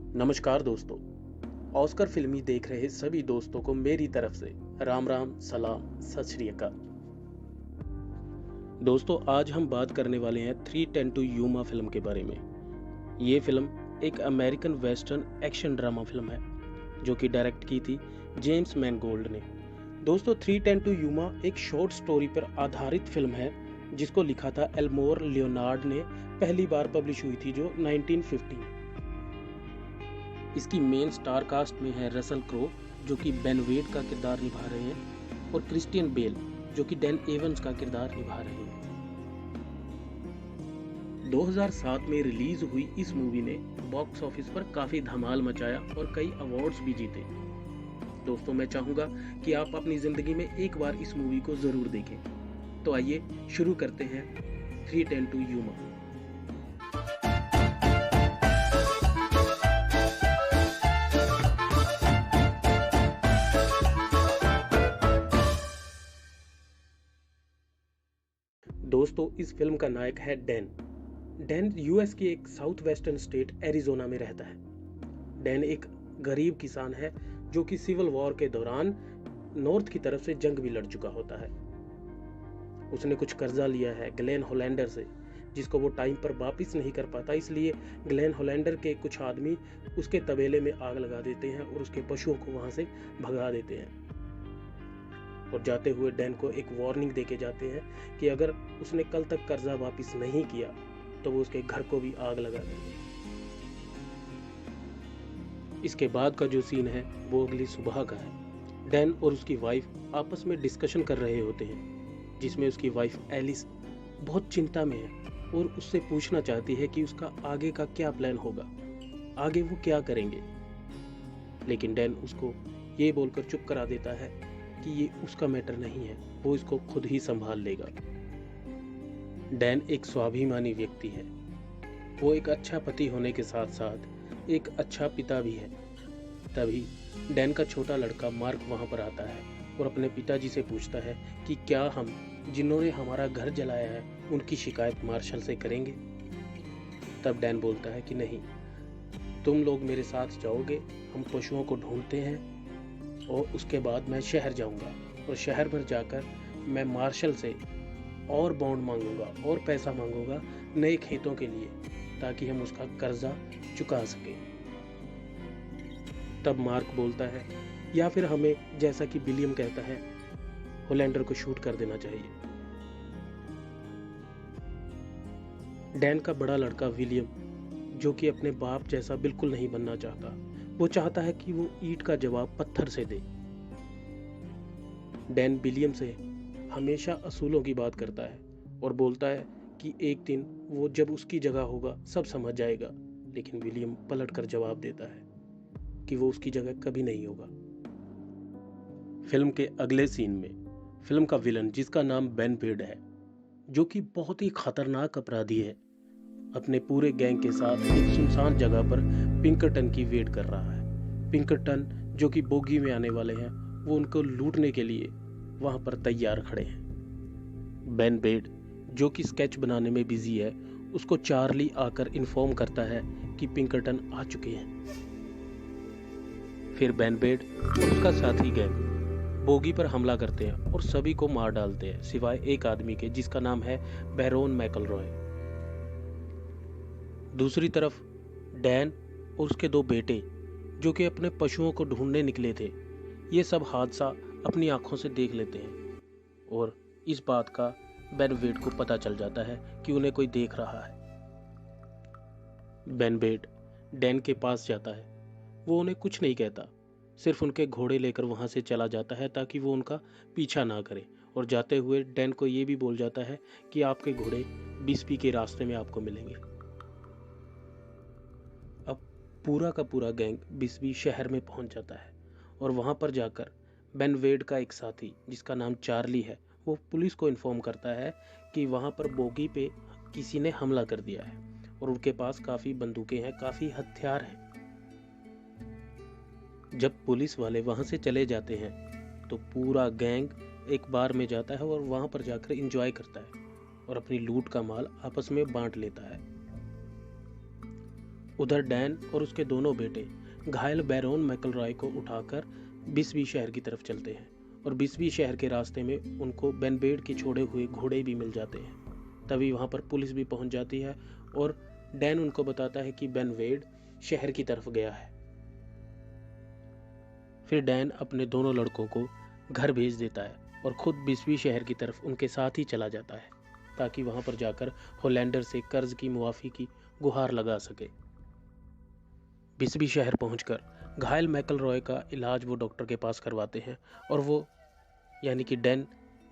नमस्कार दोस्तों। ऑस्कर फिल्मी देख रहे सभी दोस्तों को मेरी तरफ से राम राम, सलाम, सत श्री अकाल। दोस्तों, आज हम बात करने वाले हैं 3:10 to यूमा फिल्म के बारे में। ये फिल्म एक American western action drama film है जो कि डायरेक्ट की थी जेम्स मैनगोल्ड ने। दोस्तों, 3:10 to यूमा एक शॉर्ट स्टोरी पर आधारित फिल्म है जिसको लिखा था एल्मोर लियोनार्ड ने। पहली बार पब्लिश हुई थी जो 1950 में। इसकी मेन स्टार कास्ट में है रसल क्रो जो कि बेन वेड का किरदार निभा रहे हैं और क्रिस्टियन बेल जो कि डैन एवंस का किरदार निभा रहे हैं। 2007 में रिलीज हुई इस मूवी ने बॉक्स ऑफिस पर काफी धमाल मचाया और कई अवार्ड्स भी जीते। दोस्तों, मैं चाहूंगा कि आप अपनी जिंदगी में एक बार इस मूवी को जरूर देखें। तो आइए शुरू करते हैं 3:10 to यूमा। दोस्तों, इस फिल्म का नायक है डैन। डैन यूएस की एक साउथ वेस्टर्न स्टेट एरिजोना में रहता है। डैन एक गरीब किसान है जो कि सिविल वॉर के दौरान नॉर्थ की तरफ से जंग भी लड़ चुका होता है। उसने कुछ कर्जा लिया है ग्लेन होलैंडर से जिसको वो टाइम पर वापिस नहीं कर पाता, इसलिए ग्लेन होलैंडर के कुछ आदमी उसके तबेले में आग लगा देते हैं और उसके पशुओं को वहां से भगा देते हैं और जाते हुए डैन को एक वार्निंग देके जाते हैं कि अगर उसने कल तक कर्जा वापस नहीं किया तो वो उसके घर को भी आग लगा देंगे। इसके बाद का जो सीन है वो अगली सुबह का है। डैन और उसकी वाइफ आपस में डिस्कशन कर रहे होते हैं जिसमें उसकी वाइफ एलिस बहुत चिंता में है और उससे पूछना चाहती है कि उसका आगे का क्या प्लान होगा, आगे वो क्या करेंगे। लेकिन डैन उसको ये बोलकर चुप करा देता है कि ये उसका मैटर नहीं है, वो इसको खुद ही संभाल लेगा। डैन एक स्वाभिमानी व्यक्ति है। वो एक अच्छा पति होने के साथ साथ एक अच्छा पिता भी है। तभी डैन का छोटा लड़का मार्क वहां पर आता है और अपने पिताजी से पूछता है कि क्या हम जिन्होंने हमारा घर जलाया है उनकी शिकायत मार्शल से करेंगे। तब डैन बोलता है कि नहीं, तुम लोग मेरे साथ जाओगे, हम पशुओं को ढूंढते हैं और उसके बाद मैं शहर जाऊंगा और शहर में जाकर मैं मार्शल से और बॉन्ड मांगूंगा और पैसा मांगूंगा नए खेतों के लिए ताकि हम उसका कर्जा चुका सकें। तब मार्क बोलता है या फिर हमें, जैसा कि विलियम कहता है, होलैंडर को शूट कर देना चाहिए। डैन का बड़ा लड़का विलियम जो कि अपने बाप जैसा बिल्कुल नहीं बनना चाहता, वो चाहता है कि वो ईंट का जवाब पत्थर से दे। डैन विलियम से हमेशा असूलों की बात करता है और बोलता है कि एक दिन वो जब उसकी जगह होगा सब समझ जाएगा। लेकिन विलियम पलट कर जवाब देता है कि वो उसकी जगह कभी नहीं होगा। फिल्म के अगले सीन में फिल्म का विलन, जिसका नाम बेन वेड है, जो कि बहुत ही खतरनाक अपराधी है, अपने पूरे गैंग के साथ एक सुनसान जगह पर पिंकरटन की वेट कर रहा है। पिंकरटन जो कि बोगी में आने वाले हैं, वो उनको लूटने के लिए वहां पर तैयार खड़े हैं। बेन वेड जो कि स्केच बनाने में बिजी है, उसको चार्ली आकर इन्फॉर्म करता है कि पिंकरटन आ चुके हैं। फिर बेन वेड और उसका साथी गैंग बोगी पर हमला करते हैं और सभी को मार डालते हैं सिवाय एक आदमी के जिसका नाम है बैरोन मैकलरॉय। दूसरी तरफ डैन और उसके दो बेटे जो कि अपने पशुओं को ढूंढने निकले थे, ये सब हादसा अपनी आंखों से देख लेते हैं और इस बात का बेन वेड को पता चल जाता है कि उन्हें कोई देख रहा है। बेन वेड डैन के पास जाता है। वो उन्हें कुछ नहीं कहता, सिर्फ उनके घोड़े लेकर वहां से चला जाता है ताकि वो उनका पीछा ना करे और जाते हुए डैन को ये भी बोल जाता है कि आपके घोड़े बिस्बी के रास्ते में आपको मिलेंगे। अब पूरा का पूरा गैंग बिस्बी शहर में पहुंच जाता है और वहां पर जाकर बेन वेड का एक साथी जिसका नाम चार्ली है, वो पुलिस को इन्फॉर्म करता है कि वहां पर बोगी पे किसी ने हमला कर दिया है और उनके पास काफी बंदूकें हैं, काफी हथियार हैं। जब पुलिस वाले वहां से चले जाते हैं तो पूरा गैंग एक बार में जाता है और वहां पर जाकर एंजॉय करता है और अपनी लूट का माल आपस में बांट लेता है। उधर डैन और उसके दोनों बेटे घायल बैरोन मैकलरॉय को उठाकर बिस्बी शहर की तरफ चलते हैं और बिस्बी शहर के रास्ते में उनको बेन वेड के छोड़े हुए घोड़े भी मिल जाते हैं। तभी वहां पर पुलिस भी पहुंच जाती है और डैन उनको बताता है कि बेन वेड शहर की तरफ गया है। फिर डैन अपने दोनों लड़कों को घर भेज देता है और खुद बिस्बी शहर की तरफ उनके साथ ही चला जाता है ताकि वहां पर जाकर होलैंडर से कर्ज की मुआफी की गुहार लगा सके। बिस्बी शहर पहुंचकर घायल मैकलरॉय का इलाज वो डॉक्टर के पास करवाते हैं और वो यानी कि डैन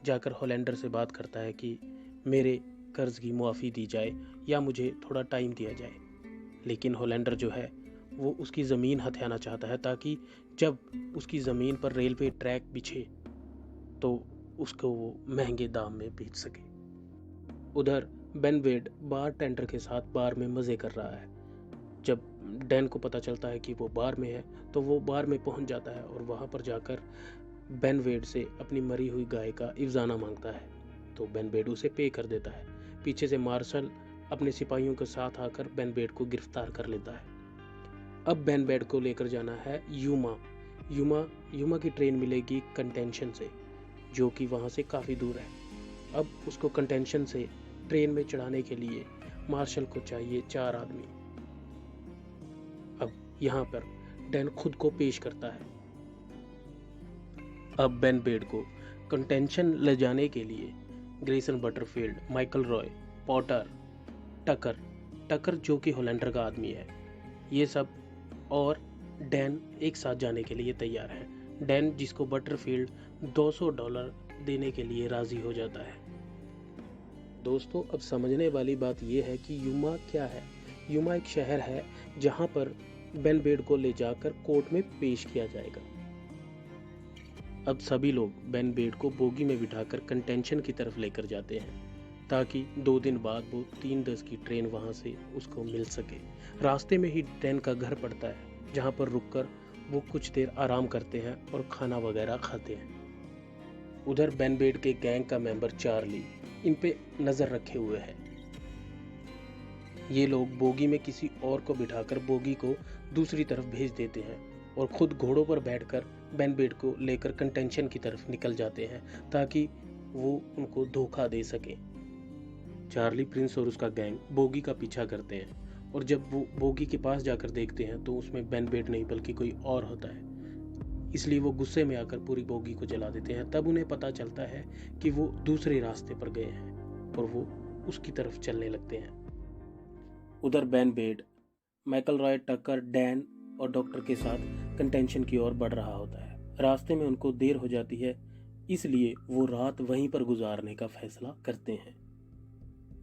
जाकर होलैंडर से बात करता है कि मेरे कर्ज की मुआफ़ी दी जाए या मुझे थोड़ा टाइम दिया जाए। लेकिन होलैंडर जो है वो उसकी ज़मीन हथियाना चाहता है ताकि जब उसकी ज़मीन पर रेलवे ट्रैक बिछे तो उसको वो महंगे दाम में बेच सके। उधर बेन वेड बार टेंडर के साथ बार में मज़े कर रहा है। जब डैन को पता चलता है कि वो बार में है तो वो बार में पहुंच जाता है और वहां पर जाकर बेन वेड से अपनी मरी हुई गाय का इवजाना मांगता है। तो बेन वेड उसे पे कर देता है। पीछे से मार्शल अपने सिपाहियों के साथ आकर बेन वेड को गिरफ्तार कर लेता है। अब बेन वेड को लेकर जाना है यूमा की ट्रेन मिलेगी कंटेंशन से, जो कि वहां से काफ़ी दूर है। अब उसको कंटेंशन से ट्रेन में चढ़ाने के लिए मार्शल को चाहिए 4 आदमी। अब यहाँ पर डैन खुद को पेश करता है। अब बेन वेड को कंटेंशन ले जाने के लिए ग्रेसन बटरफील्ड, मैकलरॉय, पॉटर, टकर जो कि होलैंडर का आदमी है, ये सब और डैन एक साथ जाने के लिए तैयार है। डैन जिसको बटरफील्ड $200 देने के लिए राजी हो जाता है। दोस्तों, अब समझने वाली बात यह है कि यूमा क्या है। यूमा एक शहर है जहां पर बेन वेड को ले जाकर कोर्ट में पेश किया जाएगा। अब सभी लोग बेन वेड को बोगी में बिठाकर कंटेंशन की तरफ लेकर जाते हैं ताकि 2 दिन बाद वो 3:10 की ट्रेन वहां से उसको मिल सके। रास्ते में ही डैन का घर पड़ता है जहां पर रुककर वो कुछ देर आराम करते हैं और खाना वगैरह खाते हैं। उधर बेन वेड के गैंग का मेंबर चार्ली इन पे नजर रखे हुए है। ये लोग बोगी में किसी और को बिठाकर बोगी को दूसरी तरफ भेज देते हैं और खुद घोड़ों पर बैठकर बेन वेड को लेकर कंटेंशन की तरफ निकल जाते हैं ताकि वो उनको धोखा दे सके। चार्ली प्रिंस और उसका गैंग बोगी का पीछा करते हैं और जब वो बोगी के पास जाकर देखते हैं तो उसमें बेन वेड नहीं बल्कि कोई और होता है। इसलिए वो गुस्से में आकर पूरी बोगी को जला देते हैं। तब उन्हें पता चलता है कि वो दूसरे रास्ते पर गए हैं और वो उसकी तरफ चलने लगते हैं। उधर बेन वेड मैकलरॉय, टकर, डैन और डॉक्टर के साथ कंटेंशन की ओर बढ़ रहा होता है। रास्ते में उनको देर हो जाती है, इसलिए वो रात वहीं पर गुजारने का फैसला करते हैं।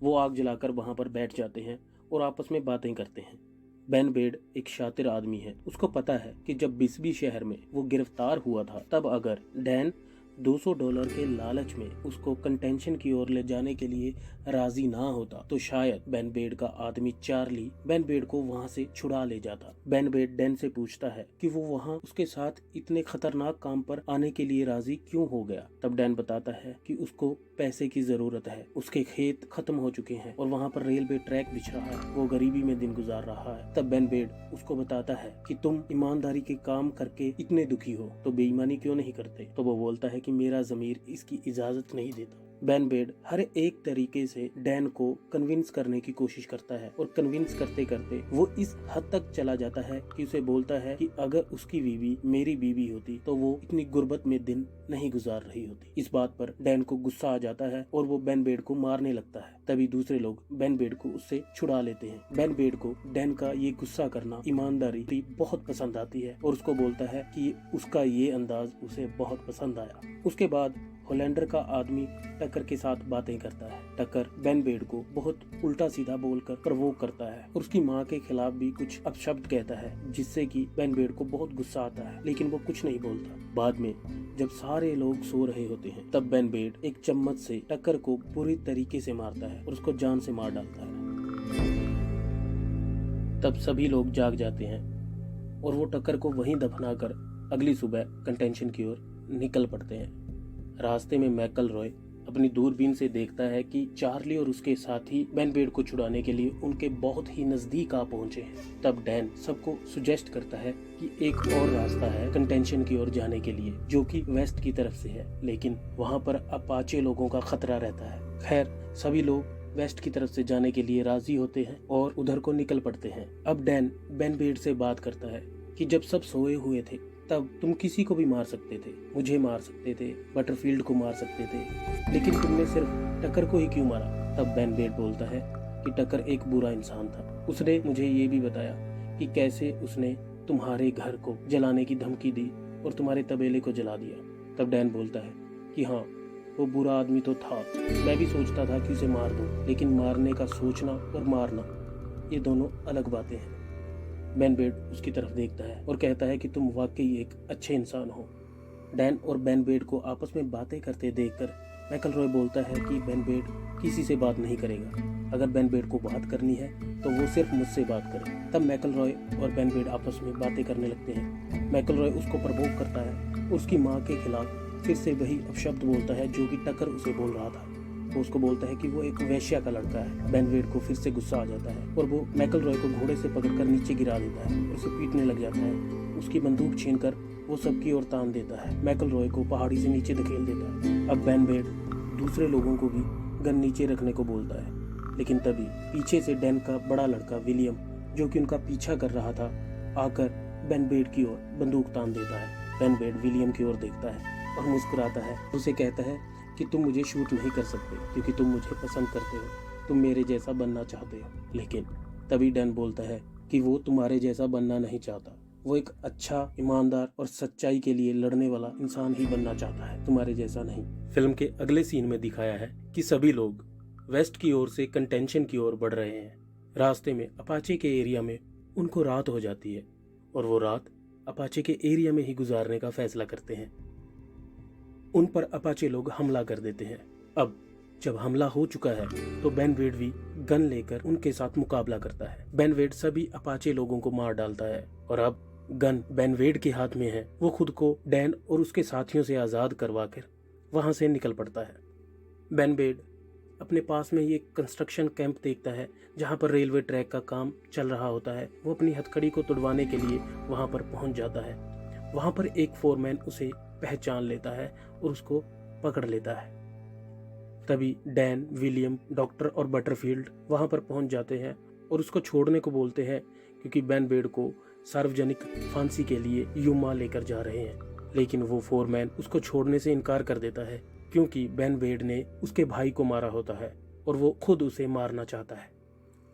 वो आग जलाकर वहां पर बैठ जाते हैं और आपस में बातें करते हैं। बेन वेड एक शातिर आदमी है। उसको पता है कि जब बिस्बी शहर में वो गिरफ्तार हुआ था तब अगर डैन $200 के लालच में उसको कंटेंशन की ओर ले जाने के लिए राजी ना होता तो शायद बेन वेड का आदमी चार्ली बेन वेड को वहां से छुड़ा ले जाता। बेन वेड डैन से पूछता है कि वो वहां उसके साथ इतने खतरनाक काम पर आने के लिए राजी क्यों हो गया। तब डैन बताता है कि उसको पैसे की जरूरत है, उसके खेत खत्म हो चुके हैं और वहां पर रेलवे ट्रैक बिछ रहा है, वो गरीबी में दिन गुजार रहा है। तब बेन वेड उसको बताता है कि तुम ईमानदारी के काम करके इतने दुखी हो तो बेईमानी क्यों नहीं करते। तो वो बोलता है कि मेरा ज़मीर इसकी इजाजत नहीं देता। बेन वेड हर एक तरीके से डैन को कन्विंस करने की कोशिश करता है और कन्विंस करते करते वो इस हद तक चला जाता है कि उसे बोलता है कि अगर उसकी बीवी मेरी बीवी होती तो वो इतनी गुर्बत में दिन नहीं गुजार रही होती। इस बात पर डैन को गुस्सा आ जाता है और वो बेन वेड को मारने लगता है। तभी दूसरे लोग बेन वेड को उससे छुड़ा लेते हैं। बेन वेड को डैन का ये गुस्सा करना, ईमानदारी बहुत पसंद आती है और उसको बोलता है कि उसका ये अंदाज उसे बहुत पसंद आया। उसके बाद होलैंडर का आदमी टकर के साथ बातें करता है। टकर बेन वेड को बहुत उल्टा सीधा बोलकर प्रवोक करता है और उसकी माँ के खिलाफ भी कुछ अपशब्द कहता है जिससे कि बेन वेड को बहुत गुस्सा आता है, लेकिन वो कुछ नहीं बोलता। बाद में जब सारे लोग सो रहे होते हैं तब बेन वेड एक चम्मच से टकर को बुरी तरीके से मारता है और उसको जान से मार डालता है। तब सभी लोग जाग जाते हैं और वो टकर को वहीं दफनाकर अगली सुबह कंटेंशन की ओर निकल पड़ते हैं। रास्ते में मैकलरॉय अपनी दूरबीन से देखता है कि चार्ली और उसके साथी बेन वेड को छुड़ाने के लिए उनके बहुत ही नजदीक आ पहुंचे हैं। तब डैन सबको सुजेस्ट करता है कि एक और रास्ता है कंटेंशन की ओर जाने के लिए, जो कि वेस्ट की तरफ से है, लेकिन वहां पर अपाचे लोगों का खतरा रहता है। खैर, सभी लोग वेस्ट की तरफ से जाने के लिए राजी होते हैं और उधर को निकल पड़ते हैं। अब डैन बेन वेड से बात करता है कि जब सब सोए हुए थे तब तुम किसी को भी मार सकते थे, मुझे मार सकते थे, बटरफील्ड को मार सकते थे, लेकिन तुमने सिर्फ टकर को ही क्यों मारा? तब बेन वेड बोलता है कि टकर एक बुरा इंसान था। उसने मुझे ये भी बताया कि कैसे उसने तुम्हारे घर को जलाने की धमकी दी और तुम्हारे तबेले को जला दिया। तब डैन बोलता है कि हाँ, वो बुरा आदमी तो था, मैं भी सोचता था कि उसे मार दूं, लेकिन मारने का सोचना और मारना ये दोनों अलग बातें हैं। बेन वेड उसकी तरफ देखता है और कहता है कि तुम वाकई एक अच्छे इंसान हो। डैन और बेन वेड को आपस में बातें करते देखकर मैकलरॉय बोलता है कि बेन वेड किसी से बात नहीं करेगा। अगर बेन वेड को बात करनी है तो वो सिर्फ मुझसे बात करे। तब मैकलरॉय और बेन वेड आपस में बातें करने लगते हैं। मैकलरॉय उसको प्रवोक करता है और उसकी माँ के खिलाफ फिर से वही अपशब्द बोलता है जो कि टकर उसे बोल रहा था। वो उसको बोलता है कि वो एक वेश्या का लड़का है। बेन वेड को फिर से गुस्सा आ जाता है और वो मैकलरॉय को घोड़े से पकड़कर नीचे गिरा देता है और उसे पीटने लग जाता है। उसकी बंदूक छीनकर वो सबकी ओर तान देता है। मैकलरॉय को पहाड़ी से नीचे धकेल देता है। अब बेन वेड दूसरे लोगों को भी गन नीचे रखने को बोलता है, लेकिन तभी पीछे से डैन का बड़ा लड़का विलियम, जो कि उनका पीछा कर रहा था, आकर बेन वेड की ओर बंदूक तान देता है। बेन वेड विलियम की ओर देखता है और मुस्कुराता है। उसे कहता है कि तुम मुझे शूट नहीं कर सकते क्योंकि तुम मुझे पसंद करते हो, तुम मेरे जैसा बनना चाहते हो। लेकिन तभी डैन बोलता है कि वो तुम्हारे जैसा बनना नहीं चाहता, वो एक अच्छा, ईमानदार और सच्चाई के लिए लड़ने वाला इंसान ही बनना चाहता है, तुम्हारे जैसा नहीं। फिल्म के अगले सीन में दिखाया है कि सभी लोग वेस्ट की ओर से कंटेंशन की ओर बढ़ रहे हैं। रास्ते में अपाचे के एरिया में उनको रात हो जाती है और वो रात अपाचे के एरिया में ही गुजारने का फैसला करते हैं। उन पर अपाचे लोग हमला कर देते हैं। अब जब हमला हो चुका है तो बेन वेड भी गन लेकर उनके साथ मुकाबला करता है। बेन वेड सभी अपाचे लोगों को मार डालता है और अब गन बेन वेड के हाथ में है। वो खुद को डैन और उसके साथियों से आजाद करवाकर वहां से निकल पड़ता है। बेन वेड अपने पास में ये कंस्ट्रक्शन कैंप देखता है जहां पर रेलवे ट्रैक का काम चल रहा होता है। वो अपनी हथकड़ी को तुड़वाने के लिए वहां पर पहुंच जाता है। वहां पर एक फोरमैन उसे पहचान लेता है और उसको पकड़ लेता है। तभी डैन, विलियम, डॉक्टर और बटरफील्ड वहां पर पहुंच जाते हैं और उसको छोड़ने को बोलते हैं क्योंकि बेन वेड को सार्वजनिक फांसी के लिए यूमा लेकर जा रहे हैं। लेकिन वो फोरमैन उसको छोड़ने से इनकार कर देता है क्योंकि बेन वेड ने उसके भाई को मारा होता है और वो खुद उसे मारना चाहता है।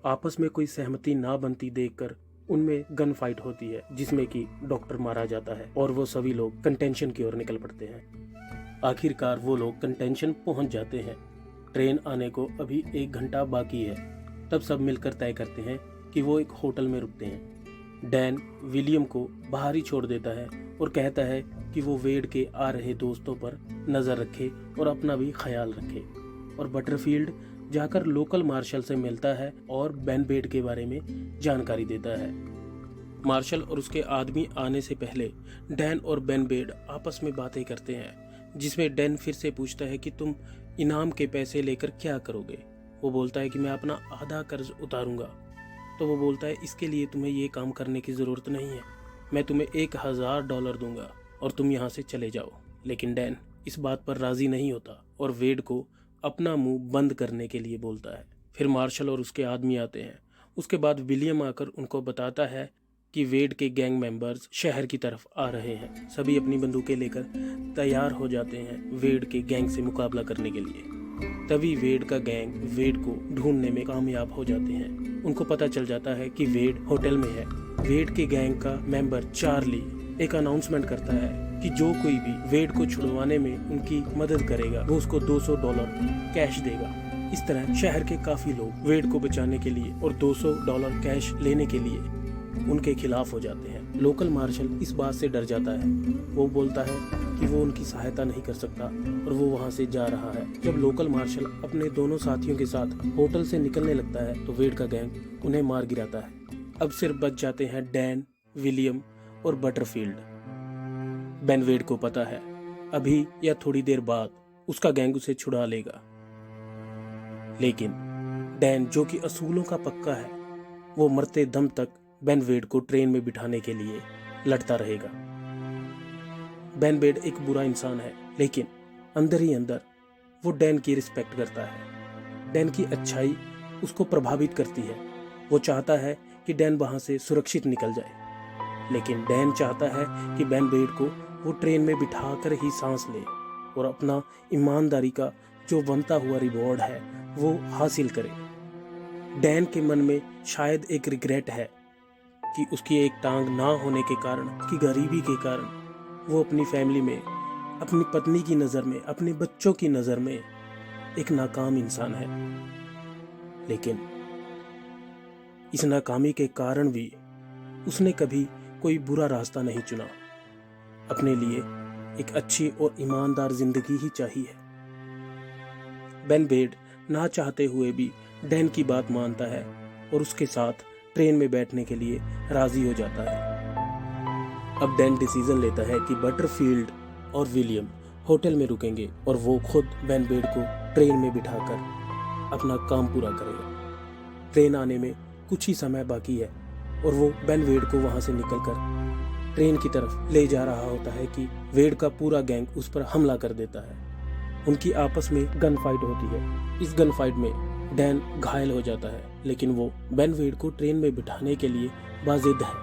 आपस में कोई सहमति ना बनती देखकर उनमें गन फाइट होती है जिसमें कि डॉक्टर मारा जाता है और वो सभी लोग कंटेंशन की ओर निकल पड़ते हैं। आखिरकार वो लोग कंटेंशन पहुंच जाते हैं। ट्रेन आने को अभी 1 घंटा बाकी है। तब सब मिलकर तय करते हैं कि वो एक होटल में रुकते हैं। डैन विलियम को बाहर ही छोड़ देता है और कहता है कि वो वेड के आ रहे दोस्तों पर नजर रखे और अपना भी ख्याल रखे। और बटरफील्ड जाकर लोकल मार्शल से मिलता है और बेन वेड के बारे में जानकारी देता है। मार्शल और उसके आदमी आने से पहले डैन और बेन वेड आपस में बातें करते हैं, जिसमें डैन फिर से पूछता है कि तुम इनाम के पैसे लेकर क्या करोगे। वो बोलता है कि मैं अपना आधा कर्ज उतारूंगा। तो वो बोलता है इसके लिए तुम्हें ये काम करने की ज़रूरत नहीं है, मैं तुम्हें $1000 दूंगा और तुम यहाँ से चले जाओ। लेकिन डैन इस बात पर राजी नहीं होता और वेड को अपना मुंह बंद करने के लिए बोलता है। फिर मार्शल और उसके आदमी आते हैं। उसके बाद विलियम आकर उनको बताता है कि वेड के गैंग मेंबर्स शहर की तरफ आ रहे हैं। सभी अपनी बंदूकें लेकर तैयार हो जाते हैं वेड के गैंग से मुकाबला करने के लिए। तभी वेड का गैंग वेड को ढूंढने में कामयाब हो जाते हैं। उनको पता चल जाता है कि वेड होटल में है। वेड के गैंग का मेंबर चार्ली एक अनाउंसमेंट करता है कि जो कोई भी वेड को छुड़वाने में उनकी मदद करेगा वो उसको $200 कैश देगा। इस तरह शहर के काफी लोग वेड को बचाने के लिए और $200 कैश लेने के लिए उनके खिलाफ हो जाते हैं। लोकल मार्शल इस बात से डर जाता है। वो बोलता है कि वो उनकी सहायता नहीं कर सकता और वो वहां से जा रहा है। जब लोकल मार्शल अपने दोनों साथियों के साथ होटल से निकलने लगता है तो वेड का गैंग उन्हें मार गिराता है। अब सिर्फ बच जाते हैं डैन, विलियम और बटरफील्ड। बेन वेड को पता है अभी या थोड़ी देर बाद उसका गैंग उसे छुड़ा लेगा। लेकिन डैन, जो कि असूलों का पक्का है, वो मरते दम तक बेन वेड को ट्रेन में बिठाने के लिए लड़ता रहेगा। बेन वेड एक बुरा इंसान है, लेकिन अंदर ही अंदर वो डैन की रिस्पेक्ट करता है। डैन की अच्छाई उसको प्रभावित करती है। वो चाहता है कि डैन वहां से सुरक्षित निकल जाए, लेकिन डैन चाहता है कि बेन वेड को वो ट्रेन में बिठाकर ही सांस ले और अपना ईमानदारी का जो बनता हुआ रिवॉर्ड है वो हासिल करे। डैन के मन में शायद एक रिग्रेट है कि उसकी एक टांग ना होने के कारण, उसकी गरीबी के कारण, वो अपनी फैमिली में, अपनी पत्नी की नज़र में, अपने बच्चों की नज़र में एक नाकाम इंसान है। लेकिन इस नाकामी के कारण भी उसने कभी कोई बुरा रास्ता नहीं चुना। अपने लिए एक अच्छी और ईमानदार जिंदगी ही चाहिए। बेन वेड ना चाहते हुए भी डैन की बात मानता है और उसके साथ ट्रेन में बैठने के लिए राजी हो जाता है। अब डैन डिसीजन लेता है कि बटरफील्ड और विलियम होटल में रुकेंगे और वो खुद बेन वेड को ट्रेन में बिठाकर अपना काम पूरा करेगा। ट्रेन आने में कुछ ही समय बाकी है और वो बेन वेड को वहां से निकलकर ट्रेन की तरफ ले जा रहा होता है कि वेड का पूरा गैंग उस पर हमला कर देता है। उनकी आपस में गन फाइट होती है। इस गन फाइट में डैन घायल हो जाता है, लेकिन वो बेन वेड को ट्रेन में बिठाने के लिए बाजिद है।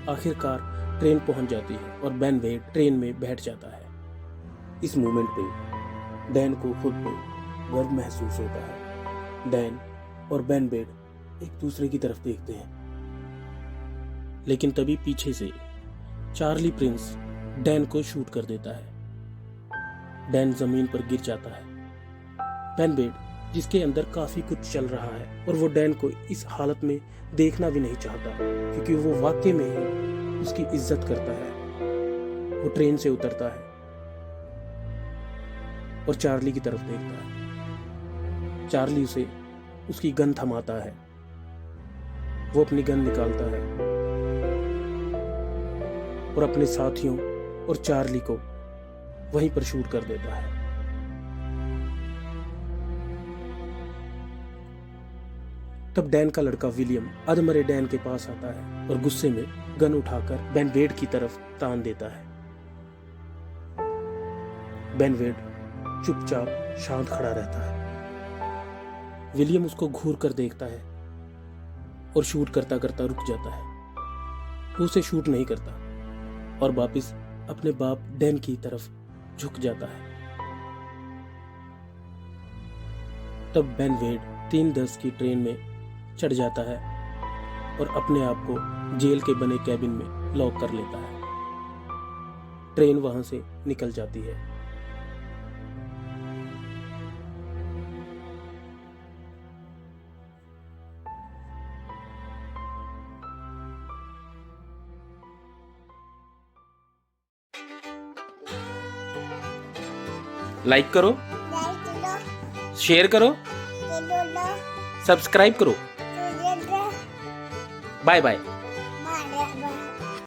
आखिरकार ट्रेन पहुंच जाती है और बेन वेड ट्रेन में बैठ जाता है। इस मोमेंट पे डैन को खुद पे गर्व महसूस होता है। डैन और बेन वेड एक दूसरे की तरफ देखते हैं, लेकिन तभी पीछे से चार्ली प्रिंस डैन को शूट कर देता है। डैन जमीन पर गिर जाता है। बेन वेड, जिसके अंदर काफी कुछ चल रहा है, और वो डैन को इस हालत में देखना भी नहीं चाहता, क्योंकि वो वाकई में ही उसकी इज्जत करता है। वो ट्रेन से उतरता है और चार्ली की तरफ देखता है। चार्ली उसे उसकी गन थमाता है। वो अपनी गन निकालता है और अपने साथियों और चार्ली को वहीं पर शूट कर देता है। तब डैन का लड़का विलियम अधमरे डैन के पास आता है और गुस्से में गन उठाकर बेन वेड की तरफ तान देता है। बेन वेड चुपचाप शांत खड़ा रहता है। विलियम उसको घूर कर देखता है और शूट करता करता रुक जाता है। वो उसे शूट नहीं करता और वापिस अपने बाप डैन की तरफ झुक जाता है। तब बेन वेड 3:10 की ट्रेन में चढ़ जाता है और अपने आप को जेल के बने कैबिन में लॉक कर लेता है। ट्रेन वहां से निकल जाती है। लाइक करो, शेयर करो, सब्सक्राइब करो। Bye bye.